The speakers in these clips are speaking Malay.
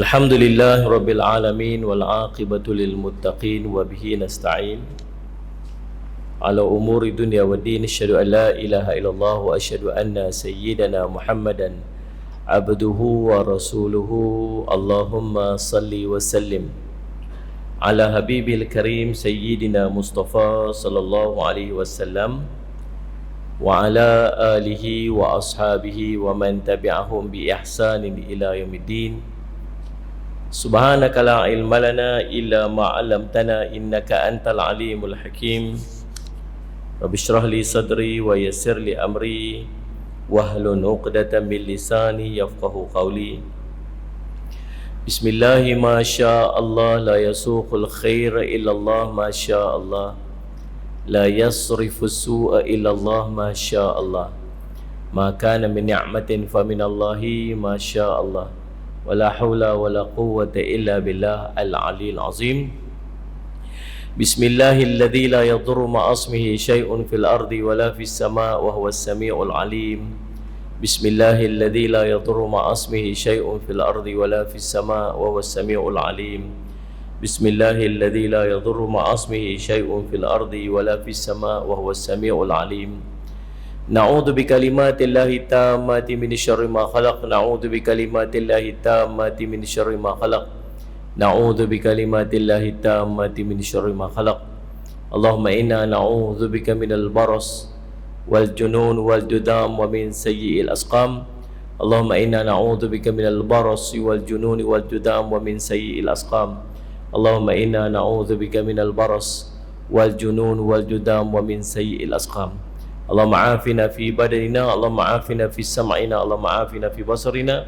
Alhamdulillah Rabbil Alamin wal aqibatu lil muttaqin wa bihi nasta'in ala umuri dunya wa din. Asyhadu an la ilaha illallah wa asyhadu anna sayyidana Muhammadan abduhu wa rasuluhu. Allahumma salli wa sallim ala habibil karim sayyidina Mustafa sallallahu alaihi wasallam wa ala alihi wa ashabihi wa man tabi'ahum bi ihsanin ila yaumiddin. Subhanaka la ilma lana illa ma 'allamtana innaka antal alimul hakim. Rabbi shrah li sadri wa yassir li amri wahlul 'uqdatam min lisani yafqahu qawli. Bismillah ma syaa Allah la yasuqul khaira illa Allah ma syaa Allah la yasrifu su'a illa Allah ma syaa Allah ma kana min ni'matin fa min Allahi ma syaa Allah wala haula wala quwwata illa billah al-'aliyyil 'azim. Bismillahilladzi la yadurru ma'a ismihi syai'un fil ardi wala fis sama' wa huwas sami'ul 'alim. Bismillahilladzi la yadurru ma'a ismihi syai'un fil ardi wala fis sama' wa huwas sami'ul 'alim. Bismillahilladzi la yadurru ma'a ismihi syai'un fil ardi wala fis sama' wa huwas sami'ul 'alim. Na'udzu bikalimatillahi tammati min syarri ma khalaq. Na'udzu bikalimatillahi tammati min syarri ma khalaq. Na'udzu bikalimatillahi tammati min syarri ma khalaq. Allahumma inna na'udzu bika minal baras wal junun wal judam wa min sayyi'il asqam. Allahumma inna na'udzu bika minal baras wal junun wal judam wa min sayyi'il asqam. Allahumma inna na'udzu bika minal baras wal junun wal judam wa min sayyi'il asqam. Allahumma afina fi badanina, Allahumma afina fi sam'ina, Allahumma afina fi basarina.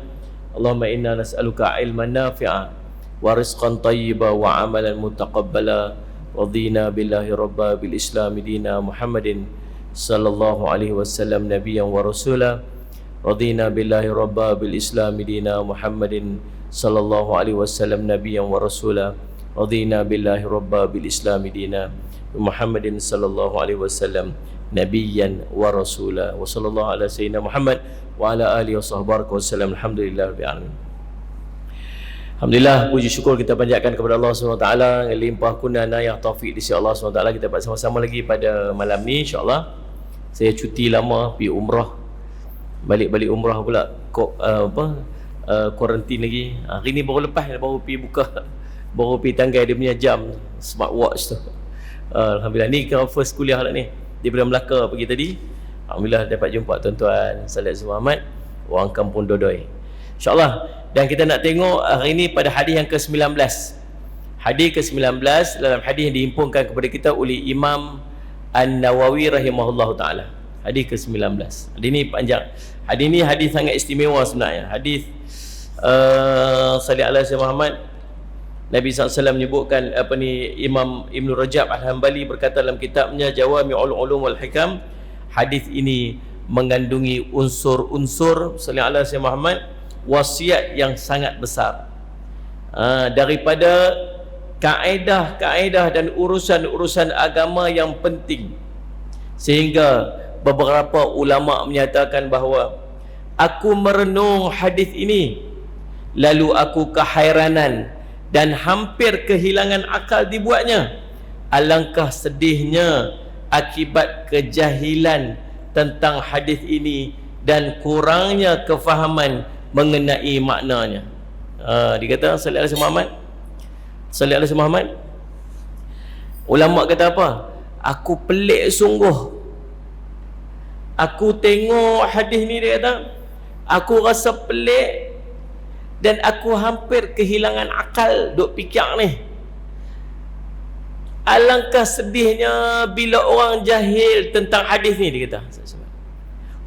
Allahumma inna nas'aluka ilman nafi'a wa rizqan tayyiba wa amalan mutaqabbala. Radina billahi rabba bil islam dina Muhammadin sallallahu alaihi wasallam nabiyyan wa rasula. Radina billahi rabba bil islam dina Muhammadin sallallahu alaihi wasallam nabiyyan wa rasula. Radina billahi rabba bil islam dina Muhammadin sallallahu alaihi wasallam nabiyyan wa rasula. Wa sallallahu ala sayyidina Muhammad wa ala alihi wasahbihi wasallam. Alhamdulillah rabbil alamin. Alhamdulillah, puji syukur kita panjatkan kepada Allah SWT yang limpah kunana yang taufik di sisi Allah SWT. Kita dapat sama-sama lagi pada malam ni insya-Allah. Saya cuti lama pergi umrah. Balik umrah pula kuarantin lagi. Hari ni baru lepas, baru pergi buka, baru pergi tanggai dia punya jam smartwatch tu. Alhamdulillah, ni kan first kuliah lah ni daripada Melaka pergi tadi. Alhamdulillah dapat jumpa tuan-tuan Salat Muhammad, orang kampung Dodoi, insya-Allah. Dan kita nak tengok hari ini pada hadis yang ke-19. Hadis ke-19 dalam hadis yang diimpunkan kepada kita oleh Imam An-Nawawi rahimahullahu taala. Hadis ke-19. Hadis ni panjang. Hadis ni hadis sangat istimewa sebenarnya. Hadis Salih alaihi Muhammad, Nabi SAW menyebutkan Imam Ibn Rajab Al-Hambali berkata dalam kitabnya Jawami'ul Ulum wal Hikam, hadis ini mengandungi unsur-unsur sallallahu alaihi Muhammad, wasiat yang sangat besar daripada kaedah-kaedah dan urusan-urusan agama yang penting, sehingga beberapa ulama menyatakan bahawa aku merenung hadis ini lalu aku kehairanan dan hampir kehilangan akal dibuatnya. Alangkah sedihnya akibat kejahilan tentang hadis ini dan kurangnya kefahaman mengenai maknanya. Dikata sallallahu alaihi Muhammad, sallallahu alaihi Muhammad, ulama kata apa? Aku pelik sungguh. Aku tengok hadis ni, dia kata, aku rasa pelik dan aku hampir kehilangan akal duk fikir ni. Alangkah sedihnya bila orang jahil tentang hadis ni, dia kata.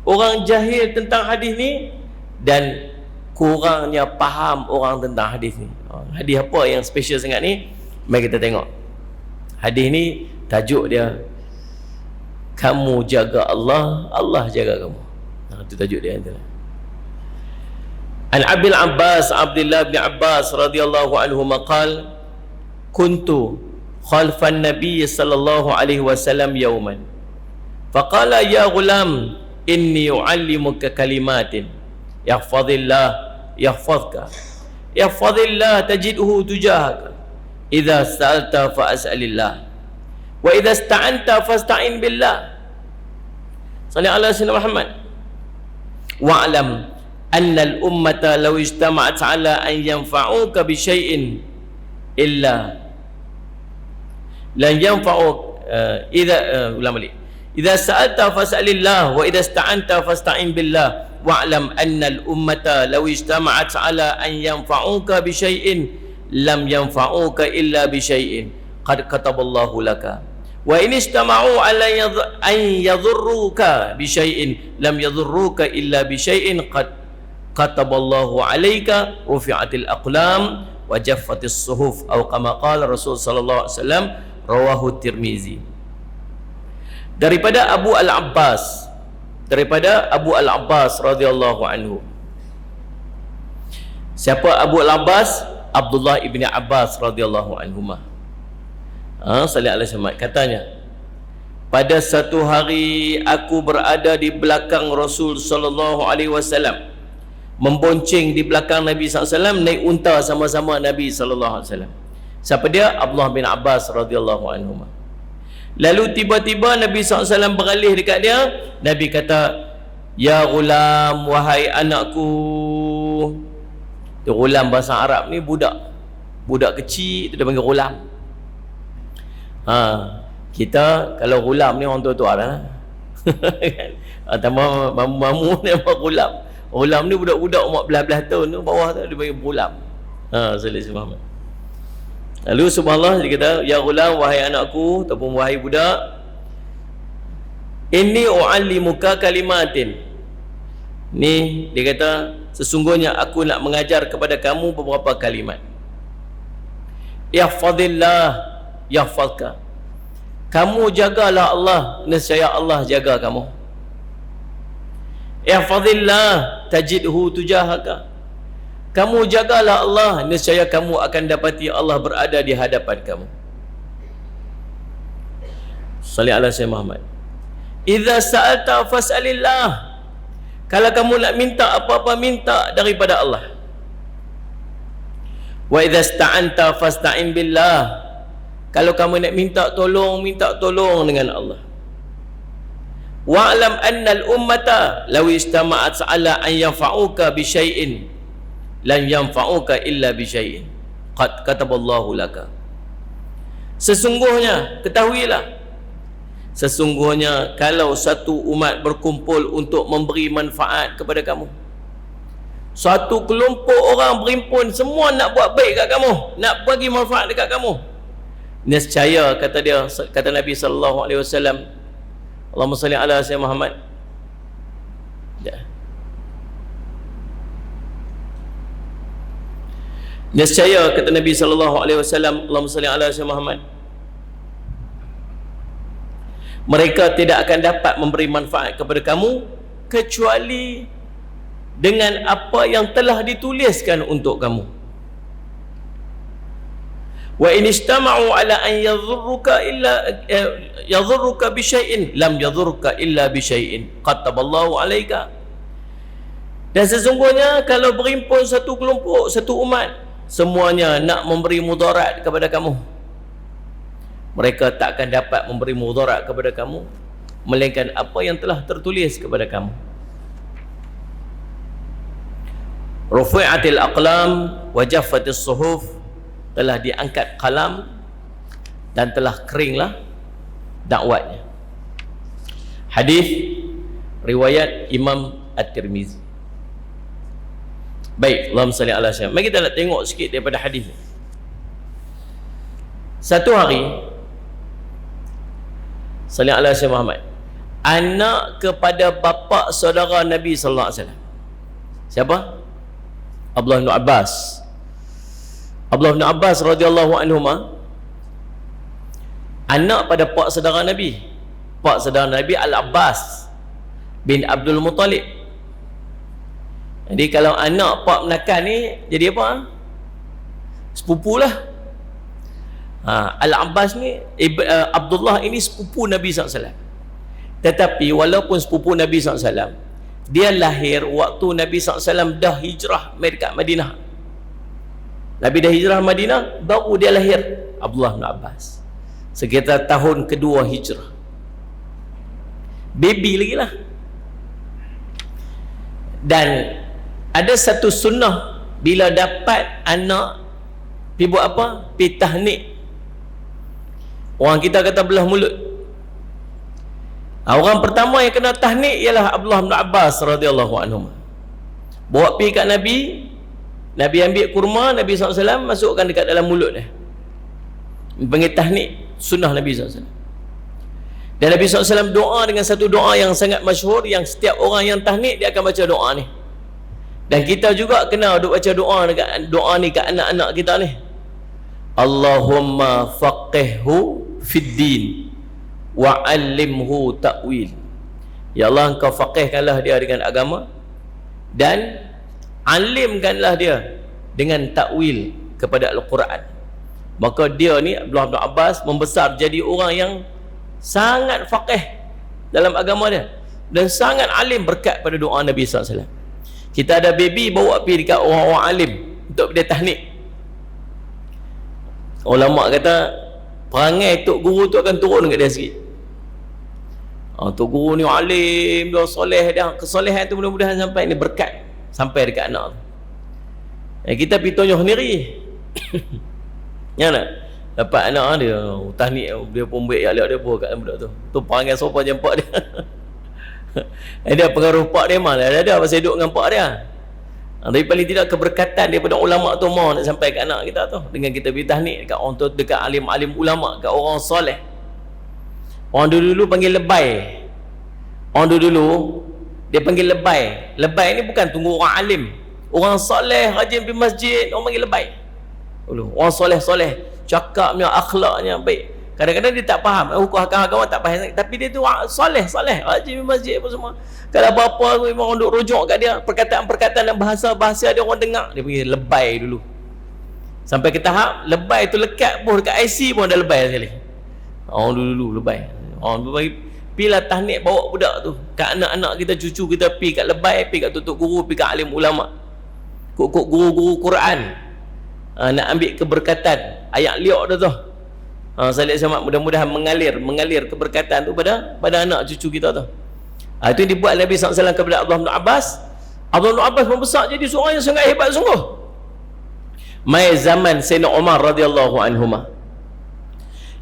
Orang jahil tentang hadis ni dan kurangnya faham orang tentang hadis ni. Hadis apa yang special sangat ni? Mari kita tengok. Hadis ni tajuk dia, kamu jaga Allah, Allah jaga kamu. Itu tajuk dia. An Abil Abbas Abdullah bin Abbas radhiyallahu anhu maqal kuntu khalfan Nabi sallallahu alaihi wasallam yawman faqala ya ghulam inni u'allimuka kalimatin yahfazillah yahfazka ihfazillah tajidhu tujahaka, idza sa'alta fas'alillah, wa idza ista'anta fasta'in billah. Salli ala sayyidina Muhammad. Wa'lam anna al-ummata law ijtama'at ala an yanfa'uka bi syai'in illa lan yanfa'uk ulang balik. Idza sa'alta fas'alillah wa idza ista'anta fasta'in billah. Wa'lam anna al-ummata law ijtama'at ala an yanfa'uka bi syai'in lam yanfa'uka illa bi syai'in qad kataballahu laka, wa in istama'u ala an yadhurruka bi syai'in lam yadhurruka illa bi syai'in qad kataballahu alayka, rufi'atil aqlam wa jaffatis suhuf, atau kama qala Rasul sallallahu alaihi wasallam, rawahu Tirmizi. Daripada Abu Al-Abbas radhiyallahu anhu. Siapa Abu Al-Abbas? Abdullah ibni Abbas radhiyallahu anhuma. Sallallahu alaihi wasallam katanya, pada satu hari aku berada di belakang Rasul sallallahu alaihi wasallam, membonceng di belakang Nabi sallallahu alaihi wasallam, naik unta sama-sama Nabi sallallahu alaihi wasallam. Siapa dia? Abdullah bin Abbas radhiyallahu anhuma. Lalu tiba-tiba Nabi SAW beralih dekat dia. Nabi kata, ya ghulam, wahai anakku. Ghulam bahasa Arab ni budak kecil, itu dia panggil ghulam. Kita kalau ghulam ni orang tua-tua lah. Tambah mamu ni apa ghulam. Ghulam ni budak-budak umur belah-belah tahun tu, bawah tu dia panggil ghulam. Sallallahu Muhammad. Lalu subhanallah dia kata, ya ghulam, wahai anakku ataupun wahai budak, inni u'allimuka kalimatin. Ni dia kata, sesungguhnya aku nak mengajar kepada kamu beberapa kalimat. Ihfazillah yahfazka. Kamu jagalah Allah, nescaya Allah jaga kamu. Ihfazillah tajidhu tujahaka. Kamu jagalah Allah, nescaya kamu akan dapati Allah berada di hadapan kamu. Salli ala sayyidina Muhammad. Idza sa'alta fas'alillah. Kalau kamu nak minta apa-apa, minta daripada Allah. Wa idza ista'anta fasta'in billah. Kalau kamu nak minta tolong dengan Allah. Wa'lam anna al-ummata law istama'at ala an yanfa'uka bi syai'in lan yanfa'uka illa bi syai'in qad kataballahu laka. Sesungguhnya, ketahuilah, sesungguhnya kalau satu umat berkumpul untuk memberi manfaat kepada kamu, satu kelompok orang berimpun semua nak buat baik kat kamu, nak bagi manfaat dekat kamu, nescaya, kata Nabi sallallahu alaihi wasallam, Allahumma salli ala sayyidina Muhammad. Nescaya, kata Nabi sallallahu alaihi wasallam, Allahumma salli ala sayyidina Muhammad, mereka tidak akan dapat memberi manfaat kepada kamu kecuali dengan apa yang telah dituliskan untuk kamu. Wa in istama'u ala an yadhurruka bi syai'in lam yadhurruka illa bi syai'in kataballahu alaika. Dan sesungguhnya kalau berimpun satu kelompok, satu umat, semuanya nak memberi mudarat kepada kamu, mereka tak akan dapat memberi mudarat kepada kamu melainkan apa yang telah tertulis kepada kamu. Rufi'atil aqlam wa jaffatis suhuf, telah diangkat kalam dan telah keringlah dakwatnya. Hadis riwayat Imam At-Tirmizi. Baik, Allahumma salli ala sayyidina. Mari kita nak tengok sikit daripada hadis ni. Satu hari, salli ala sayyidina Muhammad, anak kepada bapa saudara Nabi sallallahu alaihi wasallam. Siapa? Abdullah bin Abbas. Abdullah bin Abbas radhiyallahu anhuma, anak pada pak saudara Nabi. Pak saudara Nabi Al-Abbas bin Abdul Muttalib. Jadi kalau anak pak menakan ni jadi apa? Sepupu lah. Al-Abbas ni, Abdullah ini sepupu Nabi SAW. Tetapi walaupun sepupu Nabi SAW, dia lahir waktu Nabi SAW dah hijrah dekat Madinah. Nabi dah hijrah Madinah, baru dia lahir Abdullah bin Abbas sekitar tahun kedua hijrah, baby lagi lah. Dan ada satu sunnah, bila dapat anak pergi buat apa? Pergi tahnik. Orang kita kata belah mulut. Orang pertama yang kena tahnik ialah Abdullah bin Abbas radhiyallahu anhu. Bawa pergi kat Nabi, Nabi ambil kurma, Nabi SAW masukkan dekat dalam mulut dia. Panggil tahnik, sunnah Nabi SAW. Dan Nabi SAW doa dengan satu doa yang sangat masyhur, yang setiap orang yang tahnik dia akan baca doa ni. Dan kita juga kena duk baca doa ni kat anak-anak kita ni. Allahumma faqihhu fid din wa 'allimhu ta'wil. Ya Allah, engkau faqihkanlah dia dengan agama dan alimkanlah dia dengan takwil kepada Al-Quran. Maka dia ni Abdullah bin Abbas membesar jadi orang yang sangat faqih dalam agama dia dan sangat alim berkat pada doa Nabi SAW. Kita ada baby bawa pergi dekat orang-orang alim untuk dia tahnik. Ulama kata perangai tok guru tu akan turun dekat dia sikit. Tok guru ni alim, dia soleh, dia kesolehan tu mudah-mudahan sampai ni berkat sampai dekat anak tu. Kita pergi tunjuk sendiri. Ya nak? Dapat anak dia tahnik, dia pun baik alak dia pun kat budak tu. Tu perangai sopa jempak dia. Dia pengaruh pak dia mah ada pasal duduk dengan pak dia. Tapi paling tidak keberkatan daripada ulama tu mau nak sampai ke anak kita tu dengan kita pergi tahnik dekat orang tu, dekat alim-alim ulama, dekat orang soleh. Orang dulu panggil lebay. Orang dulu dia panggil lebay. Lebay ni bukan tunggu orang alim, orang soleh rajin pergi masjid, orang panggil lebay. Orang soleh-soleh, cakapnya, akhlaknya baik. Kadang-kadang dia tak faham hukum agama, tak faham, tapi dia tu soleh rajin pergi masjid apa semua. Kalau apa-apa memang orang duk rujuk kat dia, perkataan-perkataan dan bahasa-bahasa dia orang dengar, dia panggil lebay dulu. Sampai ke tahap lebay tu lekat pun dekat IC pun ada lebay sekali. Orang dulu lebay. Orang tu bagi pilah tahnik bawa budak tu kat anak-anak kita, cucu kita pergi kat lebay, pergi kat tutup guru, pergi kat alim ulama, kok guru-guru Quran, nak ambil keberkatan ayat liok dah tu. Saya lihat sama mudah-mudahan mengalir keberkatan tu pada anak cucu kita tu. Itu yang dibuat Nabi SAW kepada Abdullah bin Abbas. Abdullah bin Abbas membesar jadi seorang yang sangat hebat sungguh. Mai zaman Sayyidina Umar radhiyallahu anhuma,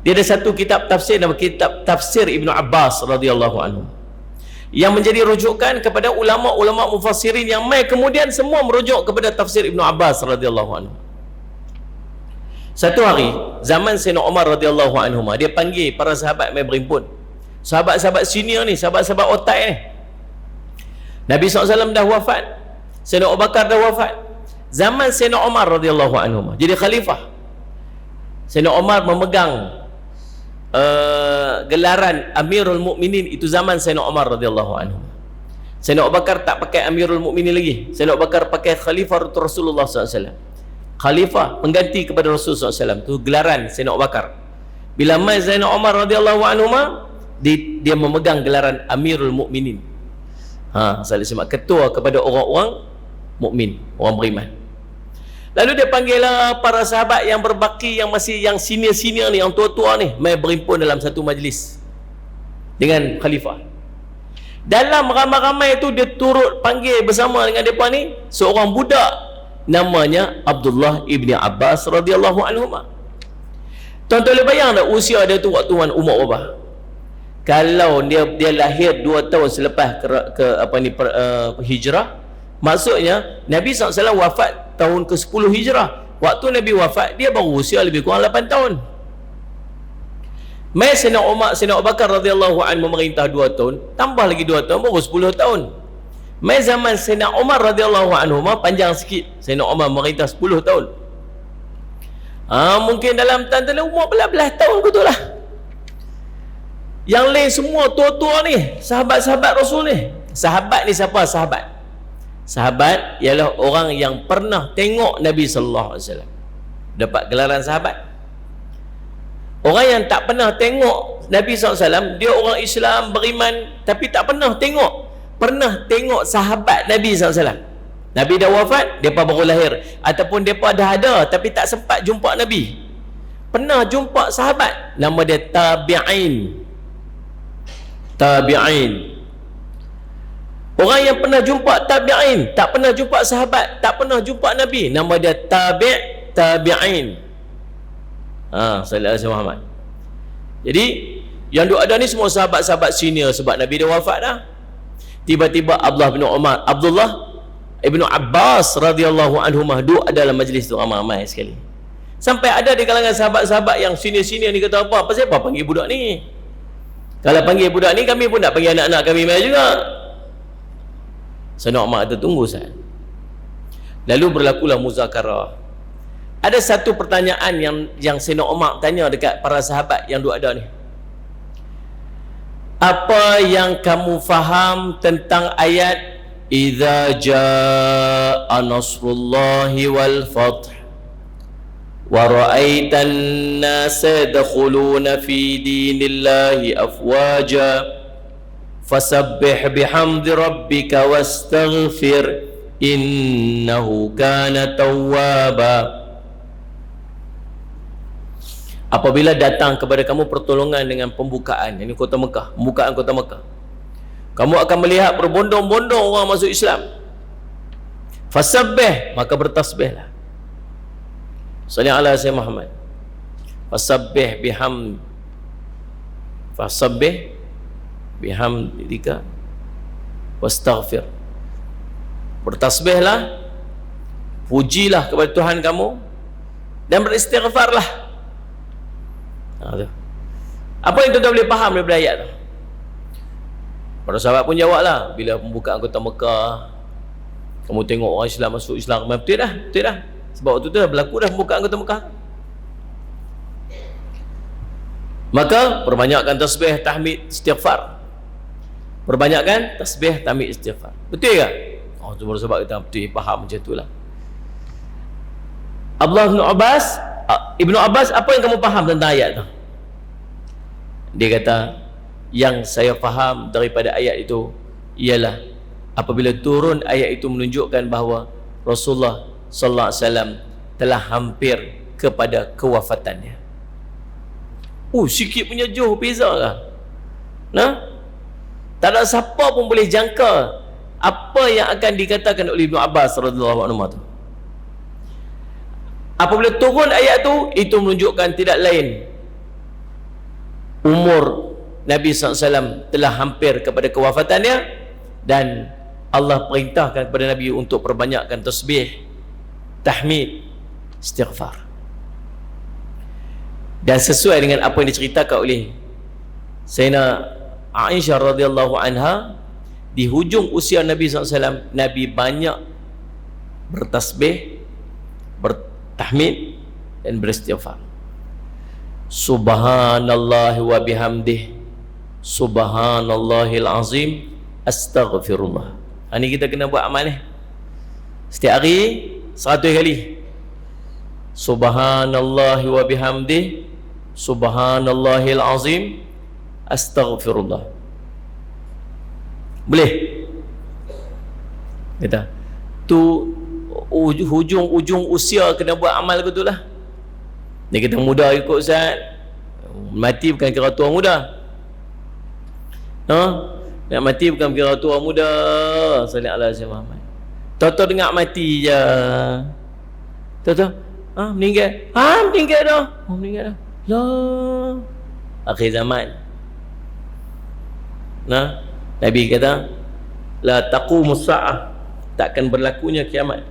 dia ada satu kitab tafsir, nama kitab Tafsir Ibnu Abbas radhiyallahu anhu, yang menjadi rujukan kepada ulama-ulama mufassirin yang mai kemudian semua merujuk kepada tafsir Ibnu Abbas radhiyallahu anhu. Satu hari zaman Sayyidina Umar radhiyallahu anhu, dia panggil para sahabat mai berhimpun. Sahabat-sahabat senior ni, sahabat-sahabat otai ni. Nabi SAW dah wafat, Sayyidina Abu Bakar dah wafat. Zaman Sayyidina Umar radhiyallahu anhu jadi khalifah. Sayyidina Umar memegang gelaran Amirul Mukminin, itu zaman Sayyidina Umar radhiyallahu anhu. Sayyidina Abu Bakar tak pakai Amirul Mukminin lagi. Sayyidina Abu Bakar pakai Khalifah Rasulullah SAW. Khalifah pengganti kepada Rasulullah SAW. Itu gelaran Sayyidina Abu Bakar. Bila mai Sayyidina Umar radhiyallahu anhu, dia memegang gelaran Amirul Mukminin. Saya semak ketua kepada orang-orang mukmin, orang beriman. Lalu dia panggillah para sahabat yang berbaki, yang masih yang senior-senior ni, yang tua-tua ni, mai berhimpun dalam satu majlis dengan khalifah. Dalam ramai-ramai itu dia turut panggil bersama dengan depa ni seorang budak namanya Abdullah ibni Abbas radhiyallahu anhu. Tuan-tuan boleh bayang tak usia dia tu waktu umur berapa? Kalau dia lahir 2 tahun selepas hijrah, maksudnya Nabi SAW wafat tahun ke-10 hijrah. Waktu Nabi wafat, dia baru usia lebih kurang 8 tahun. Mai Sayyidina Abu Bakar radhiyallahu anhu memerintah 2 tahun, tambah lagi 2 tahun, baru 10 tahun. Mai zaman Sayyidina Umar radhiyallahu anhu panjang sikit. Sayyidina Umar memerintah 10 tahun. Mungkin dalam tanda umur belas tahun betul-lah. Yang lain semua tua-tua ni, sahabat-sahabat Rasul ni. Sahabat ni siapa? Sahabat ialah orang yang pernah tengok Nabi sallallahu alaihi wasallam, dapat gelaran sahabat. Orang yang tak pernah tengok Nabi SAW, dia orang Islam beriman tapi tak pernah tengok sahabat Nabi SAW. Nabi dah wafat, mereka baru lahir. Ataupun mereka dah ada tapi tak sempat jumpa Nabi. Pernah jumpa sahabat, nama dia tabi'in. Tabi'in. Orang yang pernah jumpa tabi'in, tak pernah jumpa sahabat, tak pernah jumpa Nabi, nama dia tabi'in. Sallallahu alaihi Muhammad. Jadi yang duk ada ni semua sahabat-sahabat senior, sebab Nabi dah wafat dah. Tiba-tiba Abdullah Ibnu Abbas radhiyallahu anhumah duk dalam majlis tu ramai-ramai sekali. Sampai ada di kalangan sahabat-sahabat yang senior-senior ni kata, apa pasal apa panggil budak ni? Kalau panggil budak ni, kami pun nak panggil anak-anak kami mai juga. Sayyidina Umar kata, tunggu saya. Lalu berlakulah muzakarah. Ada satu pertanyaan yang Sayyidina Umar tanya dekat para sahabat yang duk ada ni. Apa yang kamu faham tentang ayat Idza jaa nasrullahi wal fath wa ra'aitan nasa yadkhuluna fi dinillahi afwaja fasabbih bihamdi rabbika wastaghfir innahu kana tawwaba. Apabila datang kepada kamu pertolongan dengan pembukaan, ini kota Mekah, pembukaan kota Mekah, kamu akan melihat berbondong-bondong orang masuk Islam. Fasabbih, maka bertasbihlah. Sallallahu alaihi wasallam Muhammad. Fasabbih bihamdika wastaghfir. Bertasbihlah, pujilah kepada Tuhan kamu dan beristighfarlah. Apa yang tuan-tuan boleh faham daripada ayat tu? Para sahabat pun jawablah, bila pembukaan kota Mekah, kamu tengok orang Islam masuk Islam, betul dah. Sebab waktu tu dah berlaku dah pembukaan kota Mekah. Maka perbanyakkan tasbih, tahmid, istighfar. Perbanyakkan tasbih, tahmid, istighfar. Betul ke? Tu baru sebab kita betul faham macam itulah. Ibnu Abbas, apa yang kamu faham tentang ayat tu? Dia kata, yang saya faham daripada ayat itu ialah apabila turun ayat itu menunjukkan bahawa Rasulullah sallallahu alaihi wasallam telah hampir kepada kewafatannya. Sikit punya jauh beza lah. Tak ada siapa pun boleh jangka apa yang akan dikatakan oleh Ibnu Abbas radhiyallahu anhu tu. Apabila turun ayat tu, itu menunjukkan tidak lain, umur Nabi SAW telah hampir kepada kewafatannya, dan Allah perintahkan kepada Nabi untuk perbanyakkan tasbih, tahmid, istighfar. Dan sesuai dengan apa yang diceritakan oleh Sayyidina Aisyah radhiyallahu anha, di hujung usia Nabi SAW, Nabi banyak bertasbih, bertahmid dan beristighfar. Subhanallah wa bihamdih, subhanallahil azim, astaghfirullah. Ini kita kena buat amal ni setiap hari 100 kali. Subhanallah wa bihamdih, subhanallahil azim, astaghfirullah. Boleh? Kata tu hujung usia kena buat amal betul lah. Ni kita muda ikut Ustaz, mati bukan kira tua muda. Nak mati bukan kira tua muda. Sallallahu alaihi Muhammad. Tahu-tahu dengar mati je. Tahu-tahu meninggal. Meninggal dah. Meninggal dah. Lah. Akhir zaman. Nabi kata, la taqumus sa'ah, takkan berlakunya kiamat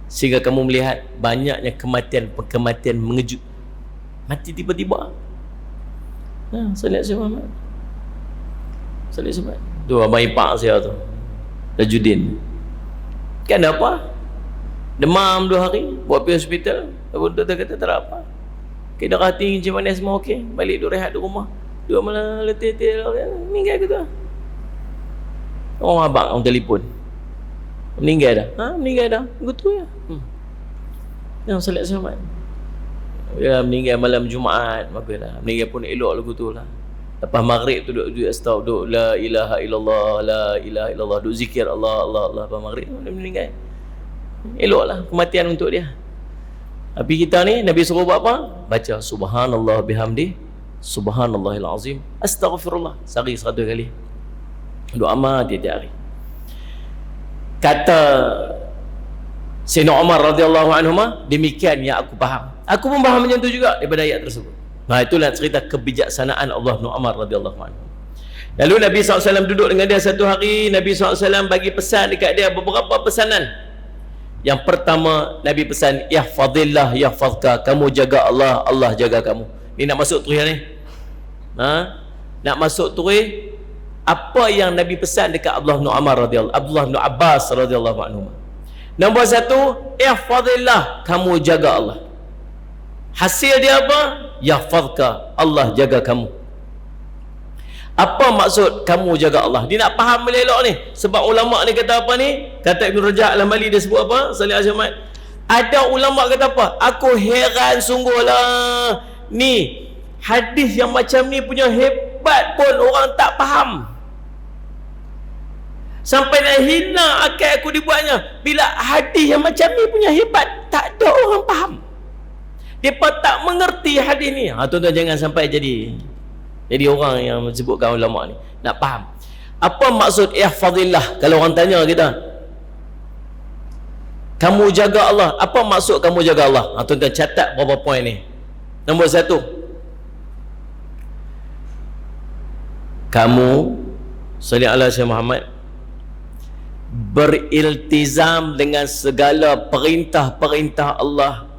sehingga kamu melihat banyaknya kematian mengejut. Mati tiba-tiba. Sallallahu alaihi Muhammad. Sebab tu abang ipar saya tu, Tajuddin, kan apa, demam 2 hari, buat pergi hospital. Doktor kata tak ada apa, okay, darah tinggi macam mana semua okey, balik duduk rehat di rumah. 2 malam letih-letih meninggal ke tu. Orang abang orang telefon, meninggal dah. Meninggal dah, begitu ya. Yang salat selamat. Ya, meninggal malam Jumaat, makalah meninggal pun elok lagu tu lah. Lepas maghrib tu duduk astagfirullah, la ilaha illallah, la ilaha illallah, duduk zikir Allah, Allah, Allah. Lepas maghrib dia meninggal. eloklah kematian untuk dia. Tapi kita ni Nabi suruh buat apa? Baca subhanallah bihamdi subhanallahil azim astaghfirullah sehari 100 kali. Doa amal tiap hari. Kata Sayyidina Umar radhiyallahu anhu, demikian yang aku faham. Aku pun faham macam tu juga daripada ayat tersebut. Nah, itulah cerita kebijaksanaan Allah bin Umar radhiyallahu anhu. Lalu Nabi SAW duduk dengan dia satu hari. Nabi SAW bagi pesan dekat dia beberapa pesanan. Yang pertama, Nabi pesan, yahfazillah yahfazka, kamu jaga Allah, Allah jaga kamu. Ni nak masuk terus ni. Nak masuk terus apa yang Nabi pesan dekat Abdullah bin Umar radhiyallahu, Abdullah bin Abbas radhiyallahu anhu. Nombor satu, ihfazillah, kamu jaga Allah. Hasil dia apa? Yahfazka, Allah jaga kamu. Apa maksud kamu jaga Allah? Dia nak faham elok ni. Sebab ulama ni kata apa ni? Kata Ibn Rajab Al-Hambali, dia sebut apa? Salih Al-Syamad. Ada ulama kata apa? Aku heran sungguhlah. Ni hadis yang macam ni punya hebat pun orang tak faham. Sampai nak hina akal aku dibuatnya. Bila hadis yang macam ni punya hebat, tak ada orang faham. Mereka tak mengerti hadis ni. Tuan-tuan jangan sampai jadi orang yang sebutkan ulama ni nak faham apa maksud ihfazillah. Kalau orang tanya kita, kamu jaga Allah, apa maksud kamu jaga Allah? Tuan-tuan catat berapa poin ni. Nombor satu, kamu sallallahu alaihi wasallam Muhammad beriltizam dengan segala perintah-perintah Allah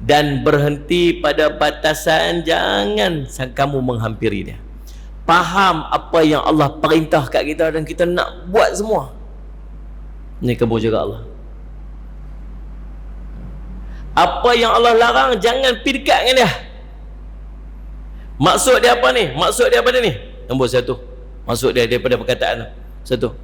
dan berhenti pada batasan, jangan kamu menghampiri dia. Faham apa yang Allah perintah kat kita dan kita nak buat semua. Ni kamu jaga Allah. Apa yang Allah larang, jangan pergi dekat dengan dia. Maksud dia apa ni? Maksud dia apa ni? Nombor satu, maksud dia daripada perkataan satu,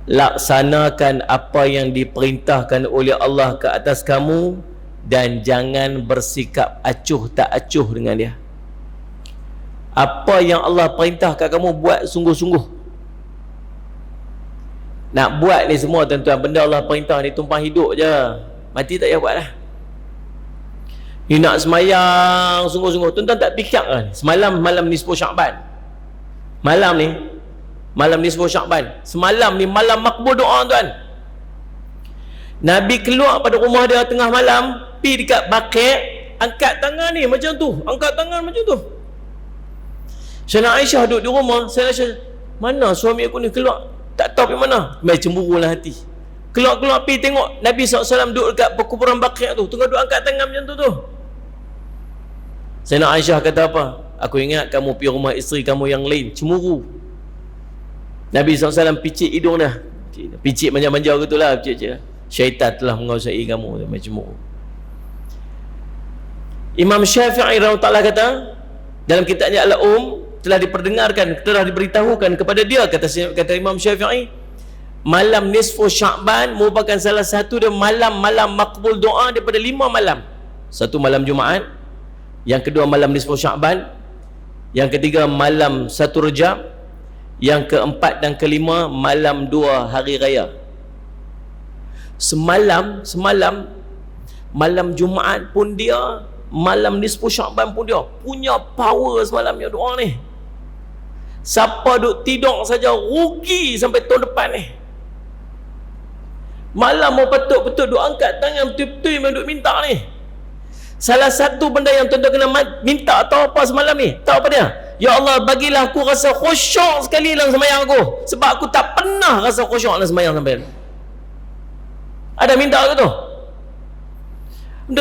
laksanakan apa yang diperintahkan oleh Allah ke atas kamu dan jangan bersikap acuh tak acuh dengan dia. Apa yang Allah perintah kat kamu, buat sungguh-sungguh. Nak buat ni semua tuan-tuan, benda Allah perintah ni tumpang hidup je, mati tak payah buat lah. Ni nak semayang sungguh-sungguh, tuan-tuan tak fikir lah. Semalam malam nisfu Sya'ban, malam nisfu Sya'ban, semalam ni malam makbul doa tuan. Nabi keluar pada rumah dia tengah malam, pergi dekat bakit, angkat tangan ni macam tu, angkat tangan macam tu. Sayyidina Aisyah duduk di rumah. Sayyidina Aisyah, mana suami aku ni keluar, tak tahu pergi mana. Mai cemburulah hati. Keluar-keluar pergi tengok Nabi SAW duduk dekat perkuburan bakit tu, tengah duduk angkat tangan macam tu. Sayyidina Aisyah kata apa? Aku ingat kamu pergi rumah isteri kamu yang lain, cemburu. Nabi SAW picit hidung dah, picit manja-manja gitulah, picit-picit. Syaitan telah menguasai kamu macam tu. Imam Syafi'i rahimahullah kata dalam kitabnya Al-Um, telah diperdengarkan, telah diberitahukan kepada dia, kata Imam Syafi'i, malam nisfu Sya'ban merupakan salah satu dari malam-malam makbul doa daripada 5 malam. Satu malam Jumaat, yang kedua malam nisfu Sya'ban, yang ketiga malam 1 Rejab, yang keempat dan kelima malam 2 hari raya. Semalam malam Jumaat pun dia, malam nisfu Sya'ban pun dia punya power semalamnya doa ni. Siapa duk tidur saja rugi sampai tahun depan ni. Malam mau betul-betul duk angkat tangan betul-betul yang duk minta ni. Salah satu benda yang tuan-tuan kena minta tahu apa semalam ni? Tahu apa dia? Ya Allah, bagilah aku rasa khusyuk sekali dalam sembahyang aku, sebab aku tak pernah rasa khusyuk dalam sembahyang sampai ni. Ada minta ke tu?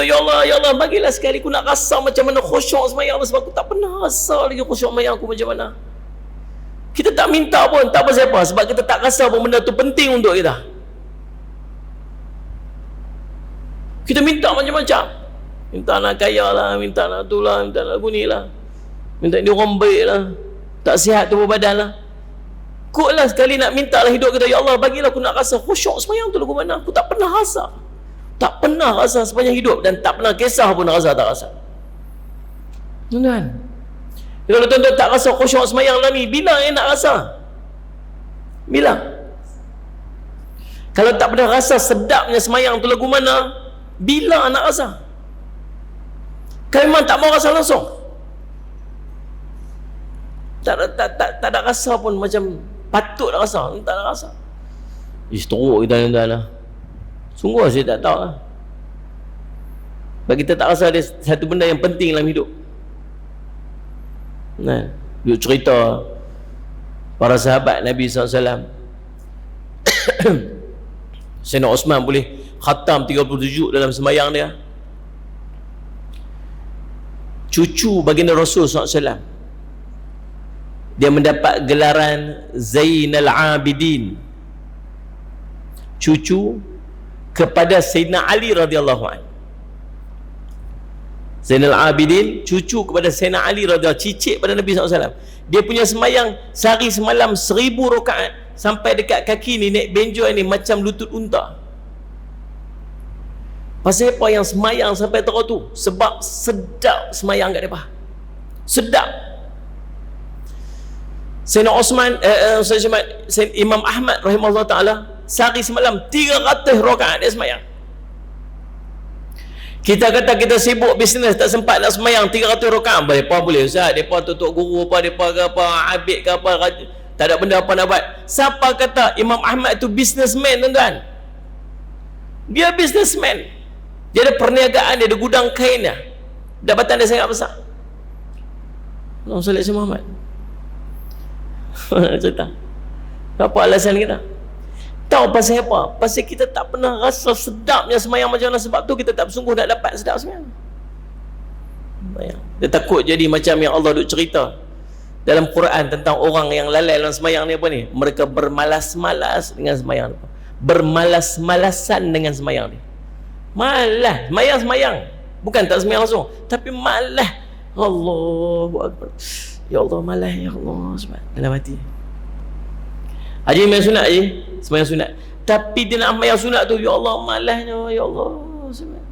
Ya Allah, bagilah sekali aku nak rasa macam mana khusyuk sembahyang, sebab aku tak pernah rasa lagi khusyuk sembahyang aku macam mana. Kita tak minta pun, tak apa siapa, sebab kita tak rasa pun benda tu penting untuk kita. Kita minta macam-macam. Minta nak kaya lah, minta nak tu lah, minta nak guni lah, minta dia orang baik lah, tak sihat tubuh badan lah. Kut lah sekali nak minta lah hidup kita. Ya Allah, bagilah aku nak rasa khusyuk sembahyang tu lagu mana. Aku tak pernah rasa, tak pernah rasa sepanjang hidup, dan tak pernah kisah pun rasa tak rasa. Tuan-tuan, kalau tuan-tuan tak rasa khusyuk sembahyang lah ni, bila nak rasa? Bila? Kalau tak pernah rasa sedapnya semayang tu lagu mana, bila nak rasa? Kalau memang tak mau rasa langsung, tak ada rasa pun, macam patut nak rasa, tak ada rasa. Teruk kita tuan lah. Sungguh saya tak tahu lah. Sebab kita tak rasa ada satu benda yang penting dalam hidup. Nah, duk cerita para sahabat Nabi SAW. Sayyidina Osman boleh khatam 37 dalam sembahyang dia. Cucu baginda Rasul SAW, dia mendapat gelaran Zainal Abidin, cucu kepada Sayyidina Ali radhiyallahu anhu. Zainal Abidin, cucu kepada Sayyidina Ali radhiyallahu anhu, cicit pada Nabi SAW. Dia punya semayang sehari semalam 1000 rakaat, sampai dekat kaki ni, naik benjol ni macam lutut unta. Pasal apa yang semayang sampai teruk tu? Sebab sedap semayang kat mereka. Sedap. Sayyidina Osman, Imam Ahmad rahimahullah ta'ala, sehari semalam 300 rakaat dia semayang. Kita kata kita sibuk bisnes, tak sempat nak semayang 300 rakaat. Mereka boleh Ustaz, mereka tutup guru apa, mereka ke apa, abid ke apa, tak ada benda apa nak buat. Siapa kata Imam Ahmad tu businessman, tuan-tuan? Dia businessman. Dia ada perniagaan, dia ada gudang kain dia. Dapatan dia sangat besar. Allahumma salli ala Muhammad. Cerita. Apa alasan kita? Tahu pasal apa? Pasal kita tak pernah rasa sedapnya semayang macam mana. Sebab tu kita tak bersungguh nak dapat sedap semayang. Dia takut jadi macam yang Allah duk cerita dalam Quran tentang orang yang lalai dalam semayang ni, apa ni? Mereka bermalas-malas dengan semayang ni. Bermalas-malasan dengan semayang ni. Malas, semayang. Bukan tak semayang langsung, tapi malas. Allahu Akbar. Ya Allah, malas, ya Allah, sebab dalam hati. Haji main sunat je, semayang sunat. Tapi dia nak semayang sunat tu, ya Allah, malasnya, ya Allah, sebab.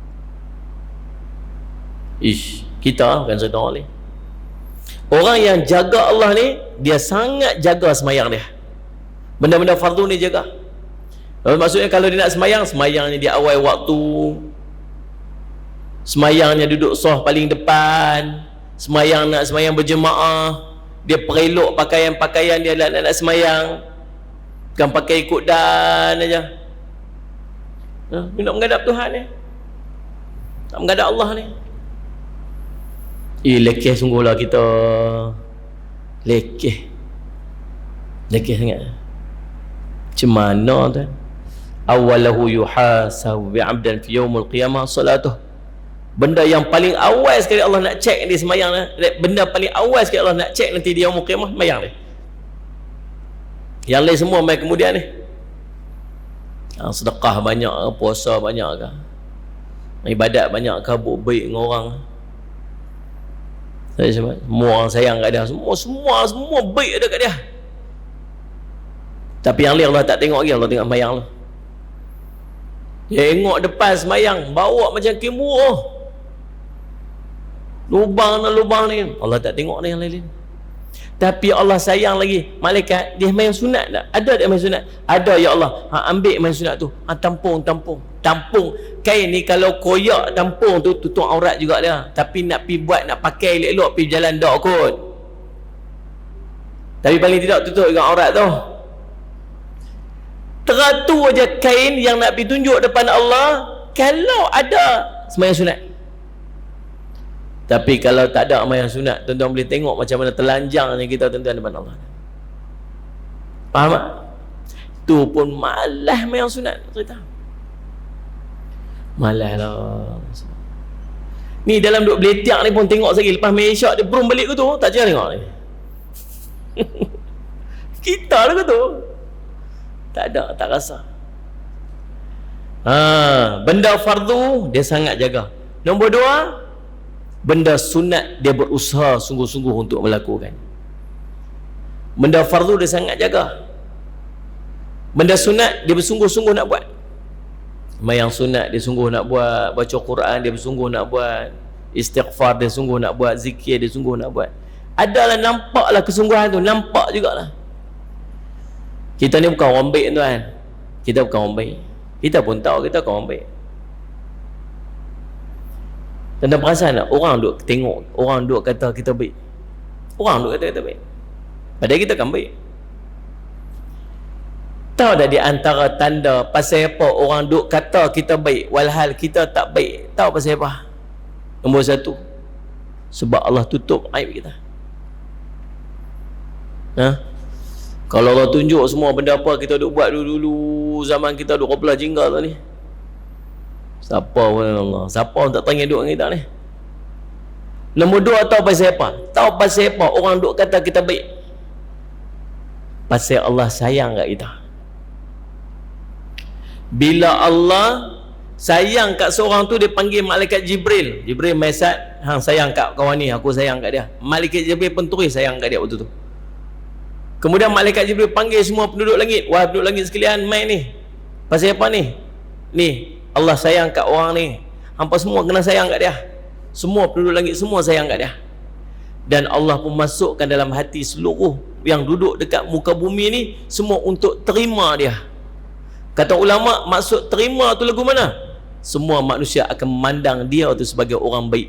Kita bukan cerita orang lain. Orang yang jaga Allah ni, dia sangat jaga semayang dia. Benda-benda fardu ni jaga. Maksudnya kalau dia nak semayang, semayangnya di awal waktu, semayangnya duduk soh paling depan, semayang nak semayang berjemaah, dia perelok pakaian-pakaian dia nak semayang, bukan pakai ikut dan aja. Dia nak menghadap Tuhan ni, nak menghadap Allah ni. Lekeh sungguhlah kita, lekeh sangat. Macam mana tu? Awalahu yuhasabu bi'abdan fi yaumul qiyamah salatuh. Benda yang paling awal sekali Allah nak cek di semayang dia, benda paling awal sekali Allah nak cek nanti di yaumul qiyamah, semayang dia. Yang lain semua mai kemudian ni. Sedekah banyak ke, puasa banyak ke, ibadat banyak ke, buat baik dengan orang. Semua orang sayang kat dia, semua baik ada kat dia. Tapi yang lain Allah tak tengok lagi, Allah tengok semayang lah. Tengok depan semayang, bawa macam kemuruh, lubang ni, Allah tak tengok ni yang lain. Tapi Allah sayang lagi malaikat, dia main sunat tak? Ada dia main sunat? Ada, ya Allah. Ambil main sunat tu, tampung kain ni. Kalau koyak tampung tu, tutup aurat juga dia. Tapi nak pi buat, nak pakai elok-elok, pi jalan dak kot. Tapi paling tidak tutup juga aurat tu. Teratur aja kain yang nak pergi tunjuk depan Allah kalau ada sembahyang sunat. Tapi kalau tak ada sembahyang sunat, tuan-tuan boleh tengok macam mana telanjangnya kita tuan-tuan depan Allah. Faham tak? Tu pun malas sembahyang sunat cerita. Malas lah. Ni dalam duk beletiak ni pun tengok sekali, lepas main isyak dia berum balik ke tu, tak jangan tengok ni. Kita lah ke tu. Tak ada, tak rasa. Benda fardu dia sangat jaga. Nombor 2, benda sunat dia berusaha sungguh-sungguh untuk melakukan. Benda fardu dia sangat jaga. Benda sunat dia bersungguh-sungguh nak buat. Sembahyang sunat dia sungguh nak buat, baca Quran dia bersungguh nak buat, istighfar dia sungguh nak buat, zikir dia sungguh nak buat. Adalah nampaklah kesungguhan tu, nampak jugalah. Kita ni bukan orang baik tuan. Kita bukan orang baik. Kita pun tahu kita bukan orang baik. Tentang perasaan tak? Orang duk tengok, orang duk kata kita baik. Orang duk kata kita baik. Padahal kita kan baik. Tahu tak di antara tanda pasal apa orang duk kata kita baik walhal kita tak baik? Tahu pasal apa? Nombor satu, sebab Allah tutup aib kita. Kalau Allah tunjuk semua benda apa kita duk buat dulu-dulu zaman kita duk kopla jinggal tu ni, siapa pun Allah, siapa pun tak tanya duk dengan kita ni. Nombor dua, tahu pasal apa? Tahu pasal apa orang duk kata kita baik? Pasal Allah sayang kat kita. Bila Allah sayang kat seorang tu, dia panggil malaikat Jibril. Jibril mesat, hang sayang kat kawan ni, aku sayang kat dia. Malaikat Jibril pun tulis sayang kat dia waktu tu. Kemudian malaikat Jibril panggil semua penduduk langit. Wahai penduduk langit sekalian, mai ni. Pasal apa ni? Ni, Allah sayang kat orang ni. Hampa semua kena sayang kat dia. Semua penduduk langit semua sayang kat dia. Dan Allah pun masukkan dalam hati seluruh yang duduk dekat muka bumi ni semua untuk terima dia. Kata ulama, maksud terima tu lagu mana? Semua manusia akan memandang dia tu sebagai orang baik.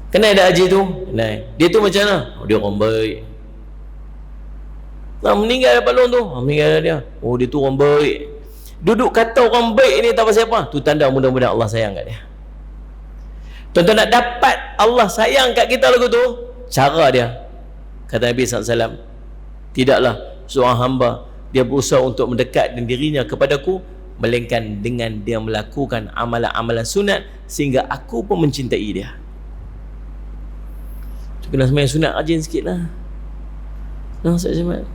Kenal ada haji tu? Kenal. Dia tu macam mana? Oh, dia orang baik. Meninggal dapat long tu. Meninggal dia. Oh, dia tu orang baik. Duduk kata orang baik ni tak pasal apa? Tu tanda mudah-mudahan Allah sayang kat dia. Tuan-tuan nak dapat Allah sayang kat kita lagu tu, cara dia, kata Nabi SAW, tidaklah seorang hamba dia berusaha untuk mendekatkan dirinya kepadaku melainkan dengan dia melakukan amalan-amalan sunat sehingga aku pun mencintai dia. Kena sembahyang sunat rajin sikit lah. Saya sembahyang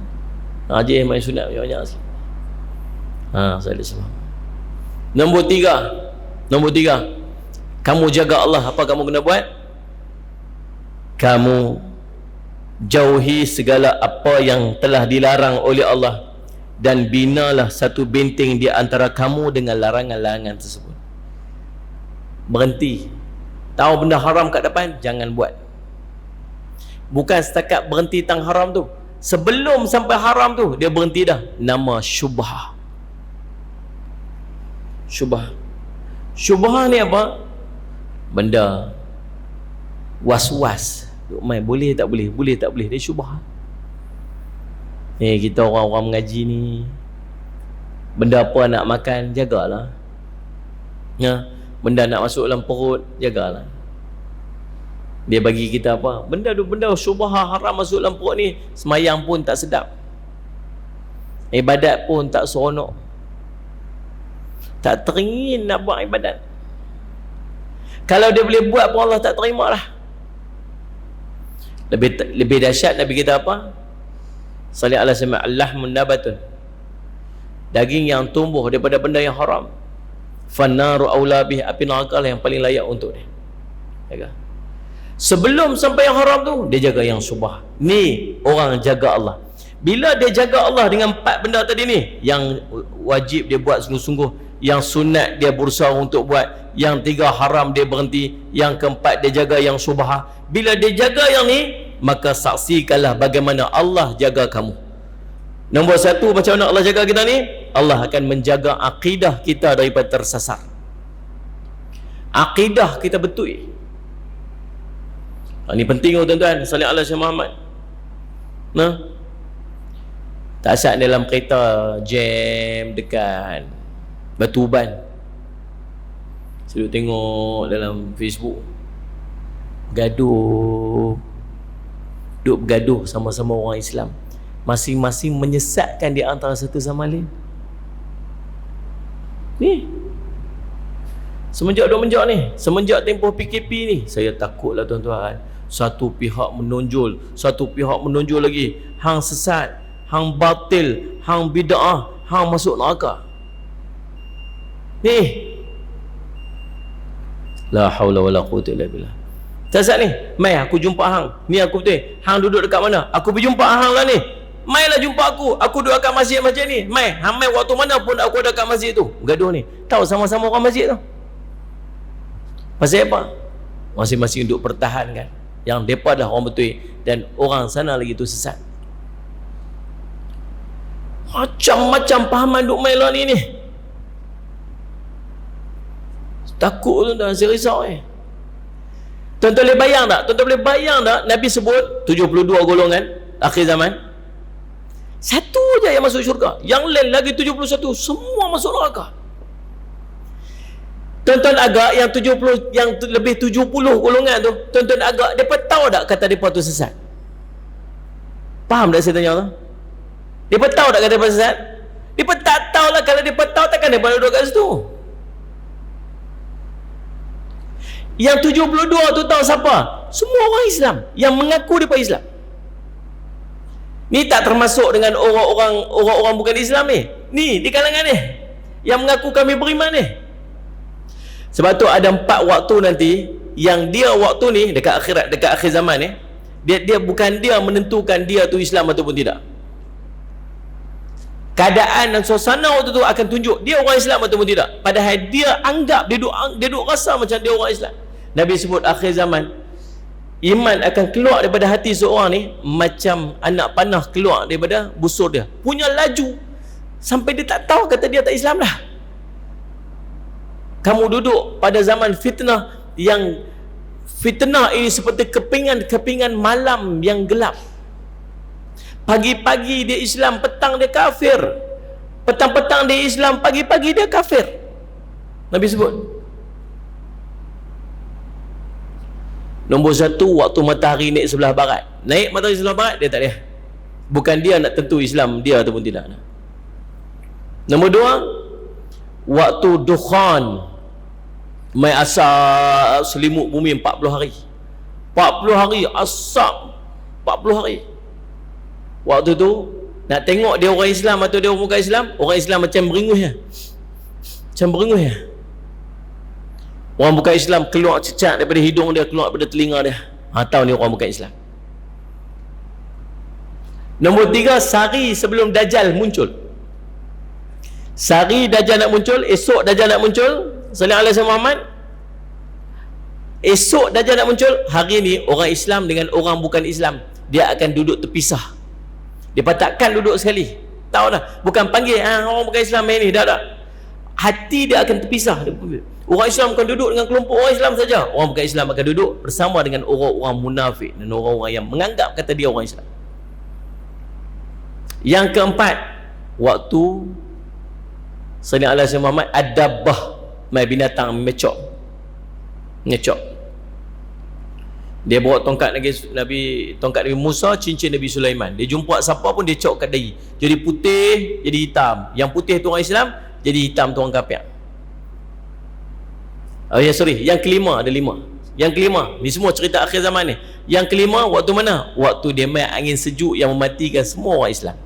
rajin main sunat banyak sikit. Saya ada semua. Nombor tiga, kamu jaga Allah. Apa kamu kena buat? Kamu jauhi segala apa yang telah dilarang oleh Allah dan binalah satu benteng di antara kamu dengan larangan-larangan tersebut. Berhenti. Tahu benda haram kat depan, jangan buat. Bukan setakat berhenti tang haram tu, sebelum sampai haram tu dia berhenti dah. Nama syubhah. Syubhah ni apa? Benda was-was. Main boleh tak boleh, boleh tak boleh, dia syubhah. Kita orang-orang mengaji ni, benda apa nak makan, jagalah. Benda nak masuk dalam perut, jagalah. Dia bagi kita apa? Benda syubhah haram masuk dalam perut ni, semayang pun tak sedap, ibadat pun tak seronok, tak teringin nak buat ibadat. Kalau dia boleh buat pun Allah tak terima lah. Lebih dahsyat Nabi kita apa? Salih ala sama al-lahmun nabatun, daging yang tumbuh daripada benda yang haram. Fannaru aula bih, api neraka lah yang paling layak untuk dia. Jaga. Sebelum sampai yang haram tu, dia jaga yang syubhah. Ni orang jaga Allah. Bila dia jaga Allah dengan 4 benda tadi ni, yang wajib dia buat sungguh-sungguh, yang sunat dia berusaha untuk buat, yang 3 haram dia berhenti, yang keempat dia jaga yang syubhah. Bila dia jaga yang ni, maka saksikanlah bagaimana Allah jaga kamu. Nombor 1, macam mana Allah jaga kita ni? Allah akan menjaga akidah kita daripada tersasar. Akidah kita betul. Ini penting tuan-tuan. Salih ala Syekh Muhammad. Tak asal dalam kereta jam dekat Batu Uban, saya duduk tengok dalam Facebook, duduk bergaduh sama-sama orang Islam, masing-masing menyesatkan di antara satu sama lain. Ni semenjak semenjak tempoh PKP ni, saya takutlah tuan-tuan, satu pihak menonjol lagi, hang sesat, hang batil, hang bid'ah, hang masuk neraka. Ni la haula wala quwwata illa billah. Sesat ni, mai aku jumpa hang. Ni aku betul. Hang duduk dekat mana? Aku pergi jumpa hang lah ni. Mailah jumpa aku. Aku duduk dekat masjid macam ni. Mai, hang mai waktu mana pun aku ada dekat masjid tu. Gaduh ni. Tahu sama-sama orang masjid tu. Pasal apa? Masing-masing duduk pertahankan yang depa dah orang betul dan orang sana lagi tu sesat. Macam-macam pahaman duk main lah ni. Takut tuan-tuan, saya risau Tuan-tuan boleh bayang tak? Tuan-tuan boleh bayang tak? Nabi sebut 72 golongan akhir zaman. Satu je yang masuk syurga. Yang lain lagi 71 semua masuk neraka. Tuan-tuan agak yang 70, yang lebih 70 golongan tu, tuan-tuan agak depa tahu tak kata depa tu sesat? Faham tak saya tanya tu? Depa tahu tak kata depa sesat? Depa tak tahu lah. Kalau depa tahu takkan depa duduk kat situ. Yang 72 tu tahu siapa? Semua orang Islam yang mengaku depa Islam. Ni tak termasuk dengan orang bukan Islam ni. Ni di kalangan ni yang mengaku kami beriman ni. Sebab tu ada 4 waktu nanti yang dia waktu ni dekat akhirat, dekat akhir zaman ni, dia bukan dia menentukan dia tu Islam ataupun tidak. Keadaan dan suasana waktu tu akan tunjuk dia orang Islam ataupun tidak. Padahal dia anggap, dia duk rasa macam dia orang Islam. Nabi sebut akhir zaman iman akan keluar daripada hati seorang ni macam anak panah keluar daripada busur dia, punya laju sampai dia tak tahu kata dia tak Islam dah. Kamu duduk pada zaman fitnah, yang fitnah ini seperti kepingan malam yang gelap. Pagi-pagi dia Islam, petang dia kafir. Petang-petang dia Islam, pagi-pagi dia kafir. Nabi sebut. Nombor 1, waktu matahari naik sebelah barat. Naik matahari sebelah barat, dia tak ada. Bukan dia nak tentu Islam dia ataupun tidak. Nombor 2, waktu dukhan, mai asap selimut bumi 40 hari. 40 hari asap 40 hari. Waktu tu nak tengok dia orang Islam atau dia orang bukan Islam. Orang Islam macam berengus ya. Macam berengus ya. Orang bukan Islam keluar cecak daripada hidung dia, keluar daripada telinga dia. Tahu ni orang bukan Islam. Nombor 3, sehari sebelum Dajjal muncul. Sehari Dajjal nak muncul, esok Dajjal nak muncul. Sallallahu alaihi Muhammad. Esok Dajjal nak muncul, hari ni orang Islam dengan orang bukan Islam, dia akan duduk terpisah. Dia takkan duduk sekali. Tahu dah, bukan panggil orang bukan Islam ni, dah. Hati dia akan terpisah. Orang Islam akan duduk dengan kelompok orang Islam saja. Orang bukan Islam akan duduk bersama dengan orang-orang munafik dan orang-orang yang menganggap kata dia orang Islam. Yang keempat, waktu Sallallahu alaihi Muhammad ad-dabbah, mai binatang mecok. Dia bawa tongkat Nabi Musa, cincin Nabi Sulaiman. Dia jumpa siapa pun dia cok kat dahi. Jadi putih, jadi hitam. Yang putih tu orang Islam, jadi hitam tu orang kafir. Yang kelima, ada 5. Yang kelima, ni semua cerita akhir zaman ni. Yang kelima, waktu mana? Waktu dia main angin sejuk yang mematikan semua orang Islam.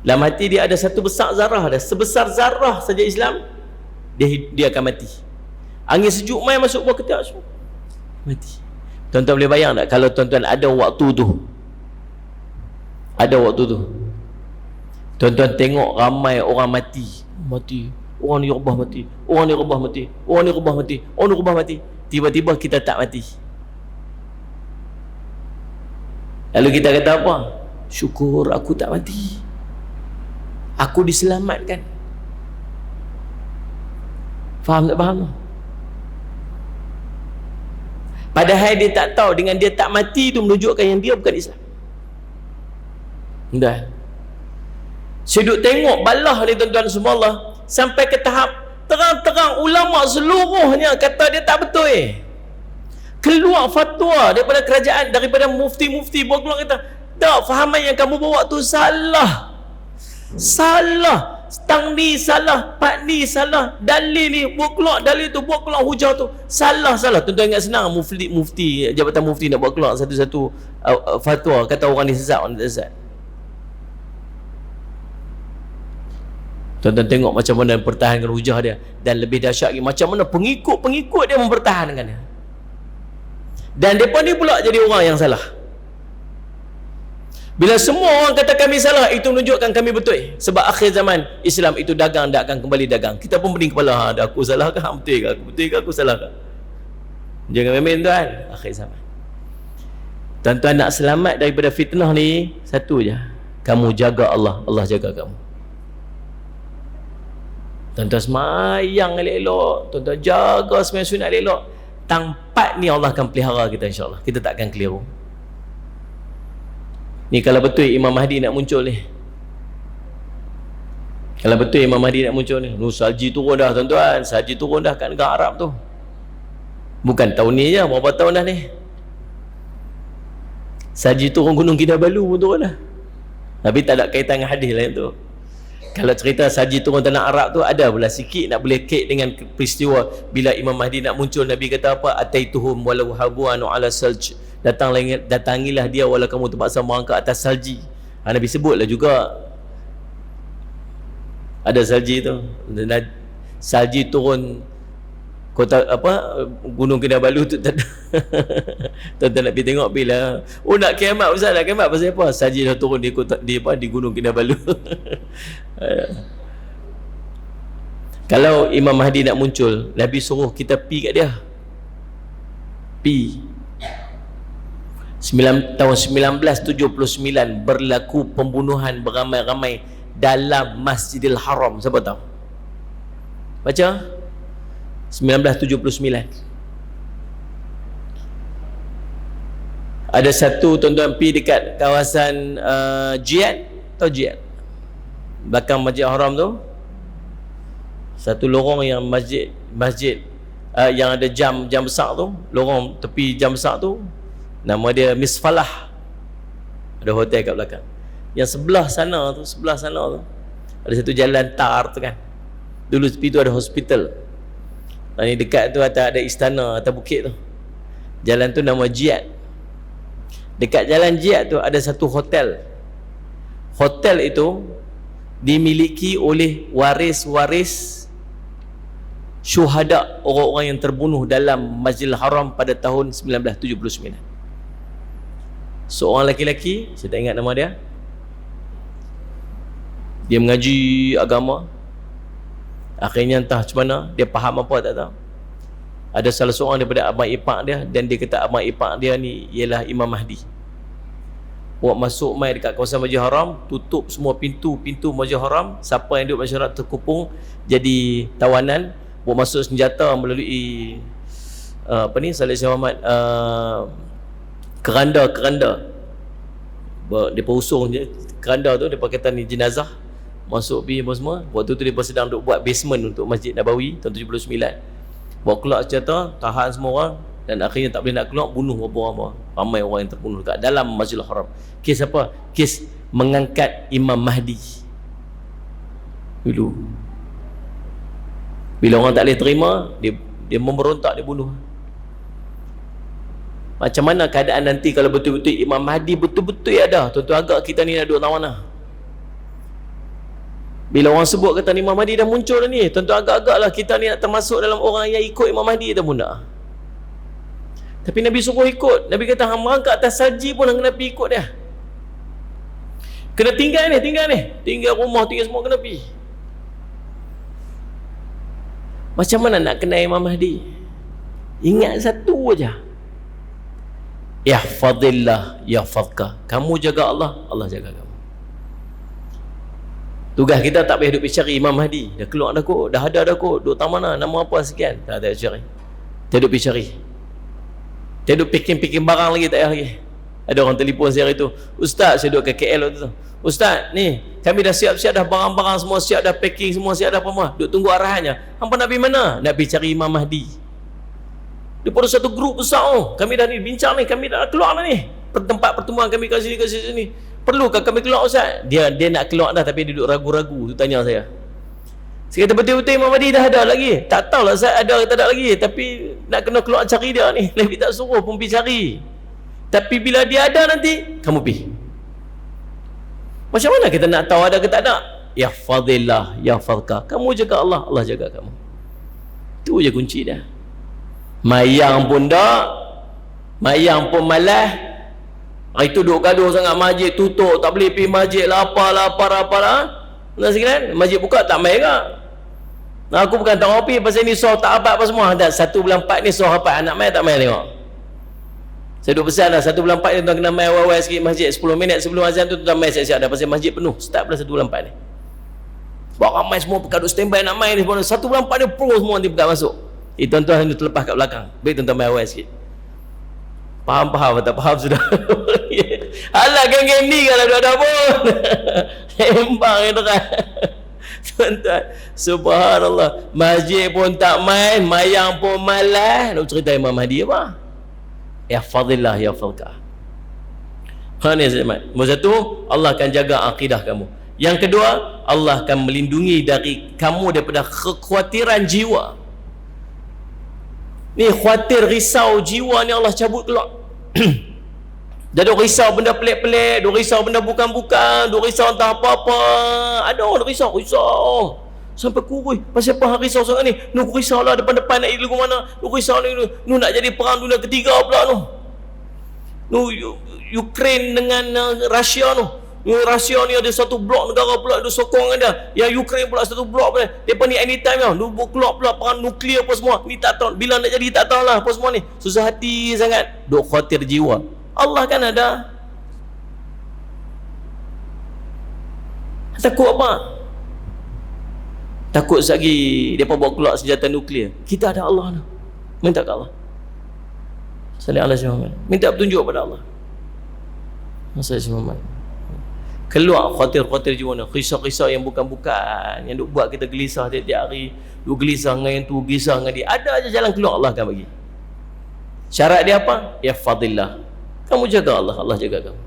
Dalam hati dia ada satu besar zarah dah. Sebesar zarah saja Islam, dia akan mati. Angin sejuk main masuk bawah ketiak semua, mati. Tuan-tuan boleh bayang tak kalau tuan-tuan ada waktu tu? Ada waktu tu, tuan-tuan tengok ramai orang mati. Orang ni rebah mati, orang ni rebah mati, orang ni rebah mati, orang ni rebah mati. Tiba-tiba kita tak mati. Lalu kita kata apa? Syukur aku tak mati, aku diselamatkan. Faham tak faham? Padahal dia tak tahu dengan dia tak mati itu menunjukkan yang dia bukan Islam. Dah. Saya duduk tengok balah ni tuan-tuan semua Allah, sampai ke tahap terang-terang ulama seluruhnya kata dia tak betul. Keluar fatwa daripada kerajaan, daripada mufti-mufti bawa keluar kata, tak, fahaman yang kamu bawa tu salah. Stang ni salah, part ni salah, dalil ni buat keluar, dalil tu buat keluar hujah tu salah. Tuan-tuan ingat senang mufti Jabatan Mufti nak buat keluar satu-satu fatwa kata orang ni sesat, orang ni sesat. Tuan-tuan tengok macam mana dia pertahankan hujah dia. Dan lebih dahsyat lagi, macam mana pengikut dia mempertahankan dia. Dan mereka ni pula jadi orang yang salah. Bila semua orang kata kami salah, itu menunjukkan kami betul. Sebab akhir zaman Islam itu dagang, tak akan kembali dagang. Kita pun pening kepala, ada aku salah ke? Betul ke aku salah ke? Jangan main tuan. Akhir zaman. Tuan-tuan nak selamat daripada fitnah ni, satu je. Kamu jaga Allah, Allah jaga kamu. Tuan-tuan semayang elok-elok, tuan-tuan jaga semayang sunat elok, tempat ni Allah akan pelihara kita, insyaAllah. Kita tak akan keliru. Ni kalau betul Imam Mahdi nak muncul ni, kalau betul Imam Mahdi nak muncul ni, salji turun dah tuan-tuan, salji turun dah kat negara Arab tu. Bukan tahun ni je, berapa tahun dah ni. Salji turun Gunung Kinabalu pun turun dah. Tapi tak ada kaitan dengan hadis lain tu. Kalau cerita salji turun tanah Arab tu, ada pula sikit nak boleh kait dengan peristiwa bila Imam Mahdi nak muncul. Nabi kata apa? Ataituhum walau habuan ala salj. Datangilah dia walau kamu terpaksa merangkak atas salji. Nabi sebutlah juga ada salji tu. Salji turun kota apa, Gunung Kinabalu tu. Tuan-tuan nak pergi tengok bila nak kiamat, Ustaz, nak kiamat pasal apa? Salji dah turun di kota, di Gunung Kinabalu. Kalau Imam Mahdi nak muncul, Nabi suruh kita pi kat dia. Pi. Tahun 1979 berlaku pembunuhan beramai-ramai dalam Masjidil Haram. Siapa tahu? Baca 1979. Ada satu tuan-tuan pi dekat kawasan Jihad. Tahu Jihad? Belakang Masjid Haram tu, satu lorong yang masjid yang ada jam besar tu, lorong tepi jam besar tu, nama dia Misfalah. Ada hotel kat belakang. Yang sebelah sana tu ada satu jalan tar tu kan. Dulu tepi tu ada hospital. Ni dekat tu ada istana atas bukit tu. Jalan tu nama Jihad. Dekat jalan Jihad tu ada satu hotel. Hotel itu dimiliki oleh waris-waris syuhada, orang-orang yang terbunuh dalam Masjidil Haram pada tahun 1979. Seorang lelaki, saya tak ingat nama dia, dia mengaji agama, akhirnya entah macam mana, dia faham apa tak tahu. Ada salah seorang daripada abang ipar dia, dan dia kata abang ipar dia ni ialah Imam Mahdi. Buat masuk mai dekat kawasan Masjid Haram, tutup semua pintu Masjid Haram. Siapa yang duduk masyarakat terkupung jadi tawanan. Buat masuk senjata melalui Salih Syah Muhammad, keranda. Dia usung je keranda tu, dia kata ni jenazah masuk pergi apa semua. Waktu tu dia sedang duk buat basement untuk Masjid Nabawi tahun 79. Bawa keluar senjata, tahan semua orang, dan akhirnya tak boleh nak keluar, bunuh apa-apa. Ramai orang yang terbunuh dekat dalam Masjidil Haram. Kes apa? Kes mengangkat Imam Mahdi dulu. Bila orang tak boleh terima, dia memberontak, dia bunuh. Macam mana keadaan nanti kalau betul-betul Imam Mahdi betul-betul ada? Tuan-tuan, agak kita ni nak duduk tahu mana? Bila orang sebut kata Imam Mahdi dah muncul dah ni, tuan-tuan, agak-agaklah kita ni nak termasuk dalam orang yang ikut Imam Mahdi ataupun tak. Tapi Nabi suruh ikut. Nabi kata hang merangkak atas salji pun hang kena pergi ikut dia. Kena tinggal ni. Tinggal rumah, tinggal semua kena pergi. Macam mana nak kenal Imam Mahdi? Ingat satu aja. Yahfadillah yahfadka. Kamu jaga Allah, Allah jaga kamu. Tugas kita tak payah duduk pergi cari Imam Mahdi. Dah keluar dah kot, dah ada dah kot, duduk tak mana, nama apa sekian. Tak payah cari. Tak duduk pergi cari. Tak duduk packing barang lagi, tak payah lagi. Ada orang telefon saya hari tu, Ustaz, saya duduk ke KL waktu tu, Ustaz, ni kami dah siap-siap dah, barang-barang semua siap dah, packing semua siap dah, apa-apa, duduk tunggu arahannya. Hampa nak pergi mana? Nak pergi cari Imam Mahdi. Dia pada satu grup besar. Kami dah ni bincang ni, kami dah keluar dah ni, tempat pertemuan kami kat sini. Perlukah kami keluar, Ustaz? Dia nak keluar dah, tapi dia duduk ragu-ragu. Tu tanya saya. Saya kata betul-betul Imam Mahdi dah ada lagi? Tak tahulah saya ada ke tak ada lagi, tapi nak kena keluar cari dia ni. Nabi tak suruh pun pergi cari. Tapi bila dia ada nanti, kamu pergi. Macam mana kita nak tahu ada ke tak ada? Ya fadillah, ya fadka. Kamu jaga Allah, Allah jaga kamu. Itu je kunci dia. Mayang pun tak, mayang pun malas. Itu duk gaduh sangat, masjid tutup, tak boleh pergi masjid, lapar. Nak sekalian, masjid buka tak main ke? Aku bukan tak mau pergi pasal ni soh tak abad apa semua. Dah 1 bulan 4 ni soh apa, anak main tak main tengok. Saya duk pesan dah 1 bulan 4 ni tuan kena mai awal-awal sikit masjid 10 minit sebelum azan tu tuan mai siap-siap dah pasal masjid penuh start pada 1 bulan 4 ni. Bawa ramai semua pekat duk standby nak mai ni 1 bulan 4 ni pro semua nanti pekat masuk. Tuan-tuan hanya terlepas kat belakang. Baik tuan-tuan mai awal sikit. Faham atau tak faham sudah. Alah geng-geng ni kalau ada pun. Hembang yang terang. Tuan-tuan, subhanallah, masjid pun tak main, mayang pun malas. Nak cerita Imam Mahdi apa? Ya fadillah ya fadka. Mana Zaman? Nombor 1, Allah akan jaga akidah kamu. Yang kedua, Allah akan melindungi dari kamu daripada kekhawatiran jiwa. Ni khawatir, risau jiwa ni Allah cabut keluar. Dia duk risau benda pelik-pelik, duk risau benda bukan-bukan, duk risau entah apa-apa. Ada orang duk risau sampai kurui. Pasal apa hang risau sangat ni? Nu risau lah depan-depan nak pergi mana? Nu risau ni nu nak jadi perang dunia ketiga pula nu. Ukraine dengan Rusia nu. Rusia ni ada satu blok negara pula ada sokong dia. Yang Ukraine pula satu blok pula. Depa ni anytime tau. Nu keluar pula perang nuklear apa semua. Ni tak tahu bila nak jadi tak tahu lah apa semua ni. Susah hati sangat. Duk khawatir jiwa. Allah kan ada. Takut apa? Takut lagi depa bawa keluar senjata nuklear. Kita ada Allah tu. Minta ke Allah. Sallallahu alaihi wasallam. Minta petunjuk pada Allah. Masa Muhammad. Keluar khawatir-khawatir jiwa ni, kisah-kisah yang bukan-bukan, yang duk buat kita gelisah tiap-tiap hari, duk gelisah dengan yang tu, gelisah dengan dia. Ada aja jalan keluar Allah akan bagi. Syarat dia apa? Ya fadillah. Kamu jaga Allah, Allah jaga kamu.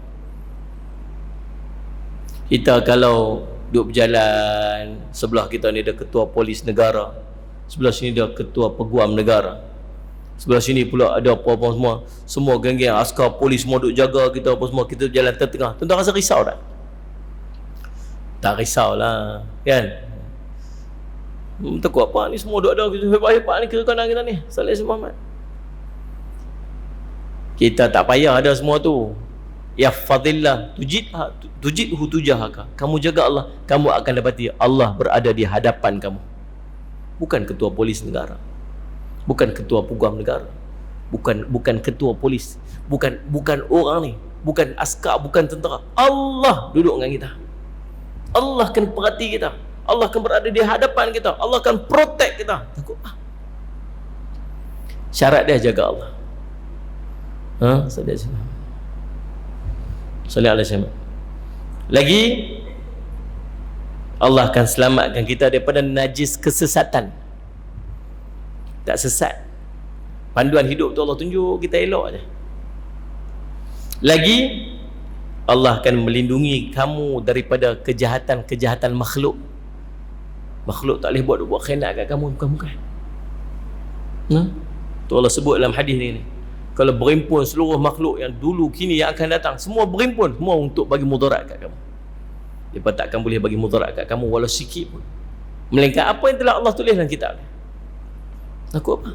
Kita kalau duk berjalan, sebelah kita ni ada ketua polis negara, sebelah sini ada ketua peguam negara, sebelah sini pula ada apa-apa semua geng-geng askar polis semua duk jaga kita apa semua, kita berjalan tengah. Tuan-tuan rasa risau tak? Tak risaulah, kan? Takut apa ni semua duk ada hebat-hebat ni kira kanan kita ni. Sallallahu Muhammad. Kita tak payah ada semua tu. Ya fadillah tujidhu tujahaka. Kamu jaga Allah, kamu akan dapati Allah berada di hadapan kamu. Bukan ketua polis negara, bukan ketua peguam negara, bukan ketua polis, bukan orang ni, bukan askar, bukan tentera. Allah duduk dengan kita. Allah akan perhati kita. Allah akan berada di hadapan kita. Allah akan protect kita. Takut apa? Syarat dia jaga Allah. Sallallahu alaihi wasallam. Lagi Allah akan selamatkan kita daripada najis kesesatan. Tak sesat. Panduan hidup tu Allah tunjuk, kita elok aja. Lagi Allah akan melindungi kamu daripada kejahatan-kejahatan makhluk. Makhluk tak boleh buat khianat kat kamu, bukan. Tu Allah sebut dalam hadis ni. Kalau berimpun seluruh makhluk yang dulu, kini, yang akan datang, semua berimpun, semua untuk bagi mudarat kat kamu. Mereka takkan boleh bagi mudarat kat kamu walau sikit pun, melainkan apa yang telah Allah tulis dalam kitab. Takut apa?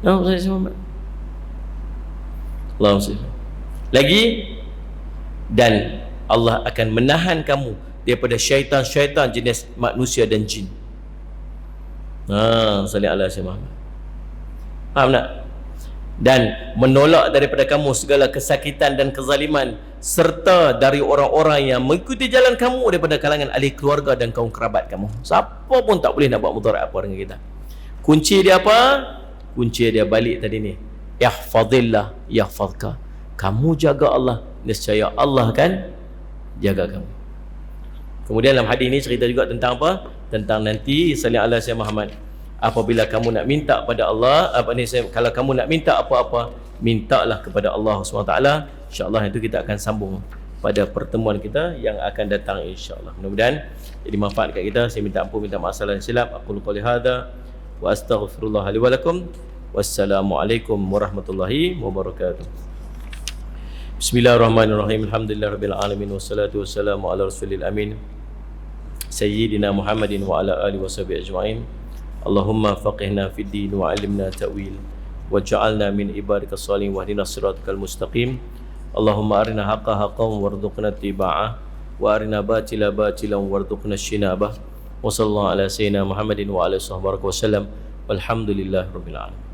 Allahumma. Lagi, dan Allah akan menahan kamu daripada syaitan-syaitan jenis manusia dan jin. Sallallahu alaihi wasallam. Faham tak? Dan menolak daripada kamu segala kesakitan dan kezaliman, serta dari orang-orang yang mengikuti jalan kamu daripada kalangan ahli keluarga dan kaum kerabat kamu. Siapa pun tak boleh nak buat mudarat apa dengan kita. Kunci dia apa? Kunci dia balik tadi ni. Yahfazillah yahfazka. Kamu jaga Allah, nescaya Allah akan jaga kamu. Kemudian dalam hadis ini cerita juga tentang apa? Tentang nanti sallallahu alaihi wasallam Muhammad, apabila kamu nak minta pada Allah, kalau kamu nak minta apa-apa, mintalah kepada Allah SWT. InsyaAllah itu kita akan sambung pada pertemuan kita yang akan datang, insyaAllah. Mudah-mudahan jadi manfaat kat kita. Saya minta ampun, minta maaf salah dan silap. Aku qouli hadza wa astaghfirullah li wa lakum. Wassalamualaikum warahmatullahi wabarakatuh. Bismillahirrahmanirrahim. Alhamdulillah rabbil alamin, wassalatu wassalamu ala rasulil amin sayyidina Muhammadin wa ala alihi washabihi ajma'in. Allahumma faqihna fid din wa 'allimna ta'wil waj'alna min ibadikas shalihin wahdina siratal mustaqim. Allahumma arina haqqa haqqan warzuqna ittiba'ah wa arina batila batilan warzuqna ijtinabah. Wa sallallahu ala sayyidina Muhammadin wa ala alihi wasallam. Walhamdulillahirabbil alamin.